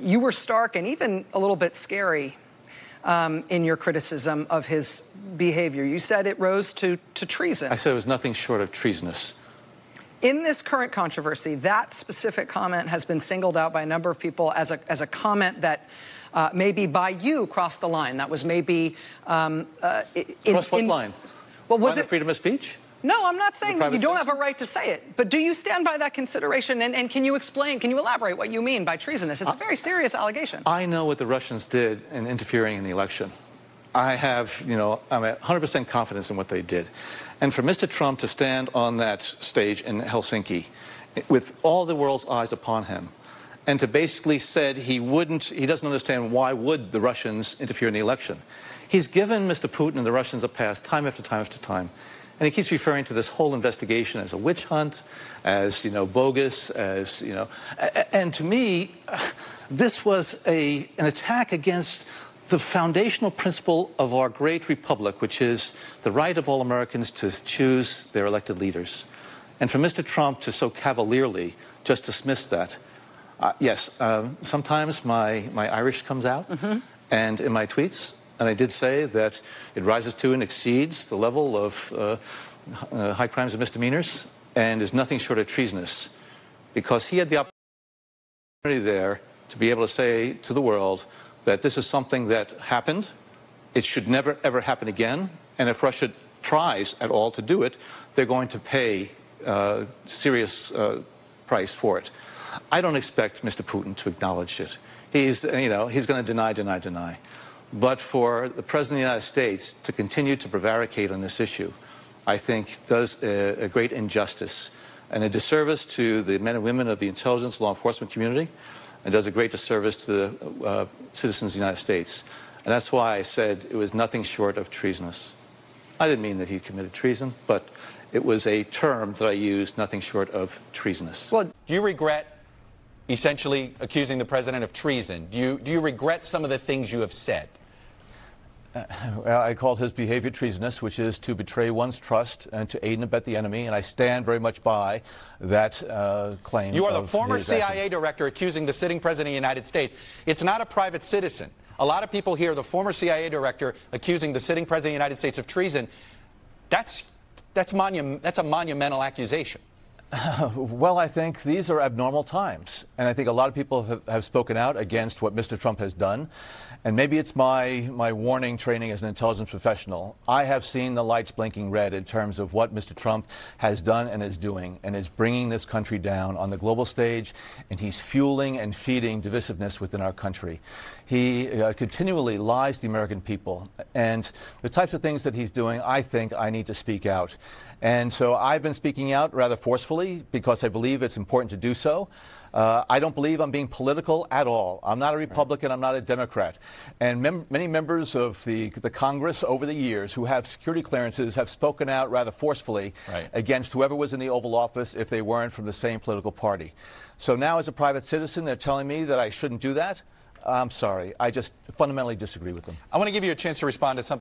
You were stark and even a little bit scary in your criticism of his behavior. You said it rose to treason. I said it was nothing short of treasonous. In this current controversy, that specific comment has been singled out by a number of people as a comment that maybe by you crossed the line. That was maybe... Crossed what line? Well, was it freedom of speech? No, I'm not saying that you don't have a right to say it. But do you stand by that consideration? And can you explain, can you elaborate what you mean by treasonous? It's a very serious allegation. I know what the Russians did in interfering in the election. I have, I'm at 100% confidence in what they did. And for Mr. Trump to stand on that stage in Helsinki with all the world's eyes upon him and to basically said he doesn't understand why would the Russians interfere in the election. He's given Mr. Putin and the Russians a pass time after time after time. And he keeps referring to this whole investigation as a witch hunt, as, bogus, as, And to me, this was an attack against the foundational principle of our great republic, which is the right of all Americans to choose their elected leaders. And for Mr. Trump to so cavalierly just dismiss that, yes, sometimes my Irish comes out, and in my tweets, and I did say that it rises to and exceeds the level of high crimes and misdemeanors and is nothing short of treasonous, because he had the opportunity there to be able to say to the world that this is something that happened, it should never ever happen again, and if Russia tries at all to do it, they're going to pay serious price for it. I don't expect Mr. Putin to acknowledge it. He's going to deny. But for the President of the United States to continue to prevaricate on this issue, I think does a great injustice and a disservice to the men and women of the intelligence law enforcement community, and does a great disservice to the citizens of the United States. And that's why I said it was nothing short of treasonous. I didn't mean that he committed treason, but it was a term that I used, nothing short of treasonous. Well, do you regret essentially accusing the president of treason? Do you regret some of the things you have said? Well, I called his behavior treasonous, which is to betray one's trust and to aid and abet the enemy, and I stand very much by that claim. You are the former CIA director accusing the sitting president of the United States. It's not a private citizen. A lot of people hear the former CIA director accusing the sitting president of the United States of treason. That's a monumental accusation. Well, I think these are abnormal times, and I think a lot of people have spoken out against what Mr. Trump has done, and maybe it's my warning training as an intelligence professional. I have seen the lights blinking red in terms of what Mr. Trump has done and is doing, and is bringing this country down on the global stage, and he's fueling and feeding divisiveness within our country. He continually lies to the American people, and the types of things that he's doing, I think I need to speak out. And so I've been speaking out rather forcefully because I believe it's important to do so. I don't believe I'm being political at all. I'm not a Republican. I'm not a Democrat. And many members of the Congress over the years who have security clearances have spoken out rather forcefully against whoever was in the Oval Office if they weren't from the same political party. So now as a private citizen, they're telling me that I shouldn't do that. I'm sorry. I just fundamentally disagree with them. I want to give you a chance to respond to something